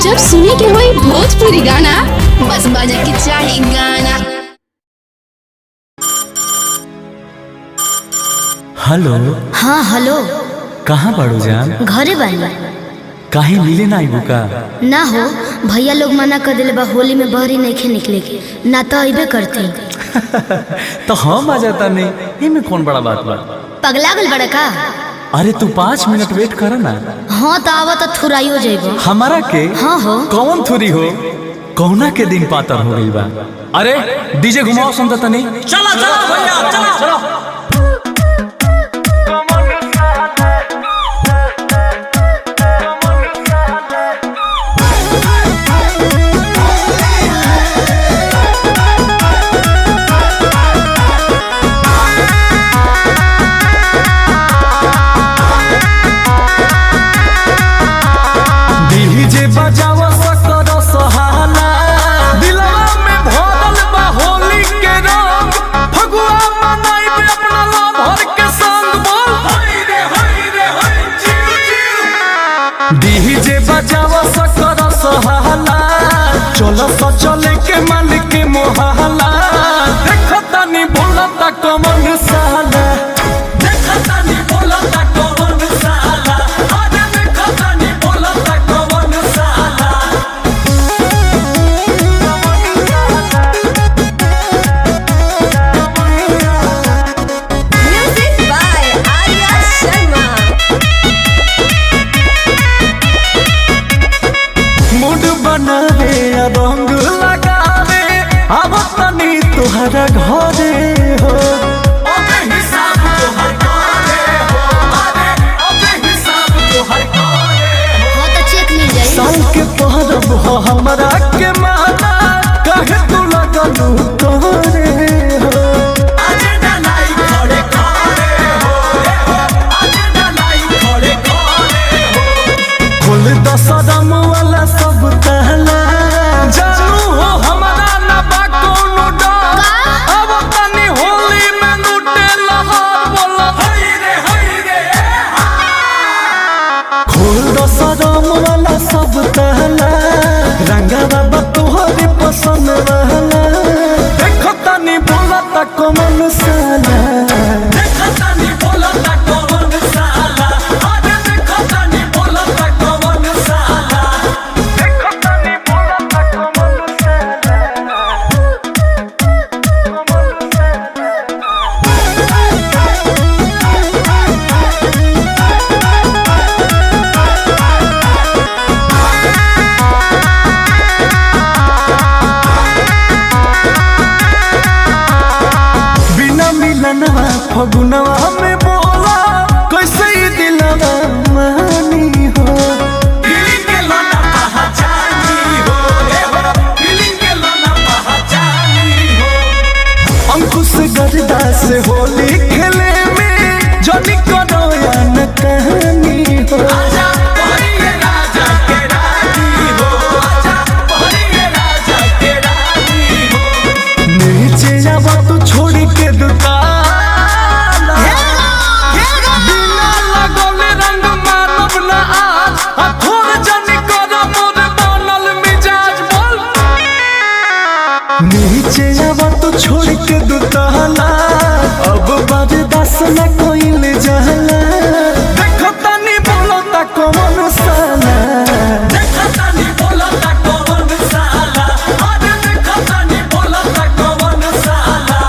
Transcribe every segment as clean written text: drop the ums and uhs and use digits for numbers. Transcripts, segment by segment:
जब सुने के होई भोजपुरी गाना, बस बजे के चाही गाना। हेलो। हाँ हेलो। कहाँ बाड़ू जान? घरे बानी। काहे मिले ना आइबू का? ना हो, भैया लोग मना कर दिले बा, होली में बहरी नहीं निकले के, ना तो अइबे करती। तो हम आ जाता नहीं, इनमें कौन बड़ा बात बा? पगला गल बड़ा का? अरे तू 5 मिनट वेट कर ना। हाँ तो आवा तो थुराइयो जाइबो। हमारा के? हाँ हो। कौन थुरी हो? कौना के दिन पातर हो गई बा? अरे डीजे घुमाओ सुनता तनी। चला चला भैया चला चला। बजावा सकर सहाला, दिलवा में भरल बा होली के रंग, फगुआ मनाइबे अपना लवर के संग। बोल होई रे चिल चिल। डीजे बजावा सकर सहाला, चलो स चले के मालिक के मोहल्ला, देखता नी बोलता कमन साला, देखता नी बोलता कमन साला, अरे देखता नी बोलता कमन साला। Music by Arya Sharma. Mood बनावे रंग लगावे, अब तनी तुहरा घरे हो, अबे हिसाब तोहर करे हो, अरे अबे हिसाब तोहर करे हो। हाँ तो चेक मिल जाई। साल के पहरब हो हमरा के माना, कहे तू लगलू करे हो, अजे डलाई खड़े करे हो, अजे डलाई खड़े करे हो। खोल दसरम वाला सब तहला, जानू हो हमरा ना बा कोनो डर, अब तनी होली में लूटे लहर। बोला हई रे खोल दसरम वाला सब तहला, रंगा बाबा तोहरे पसंद रहला, देखता नी बोलता कमन साला, देखता नी बोलता कमन साला, अरे देखता नी बोलता कमन साला, देखता नी बोलता कमन साला, कमन बिना मिलनवा फगुनवा में बोला, कैसे ही दिलवा मानी हो, फीलिंग के लाना पहचानी हो, फीलिंग के लाना पहचानी हो। अंकुश गर्दा से होली खेले में जनी करो या न कहानी हो, आजा बहरिए राजा के रानी हो, आजा बहरिए राजा के रानी हो। नीचे आवा तू छोड़ के दुकान, बिना लगौले रंग मानव न आज, थोड़ जनी कर मोर बनल मिजाज। बोल नीचे आवा तू छोड़ के दुकाना, अब बर्दाश्त न कोइल जाला, देखता नी बोलता कौन साला, देखता नी बोलता कौन साला, अरे देखता नी बोलता कौन साला।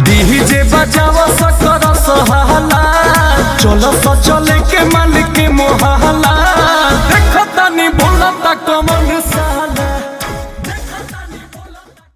डीजे बजावा सकर सहाला, चलो स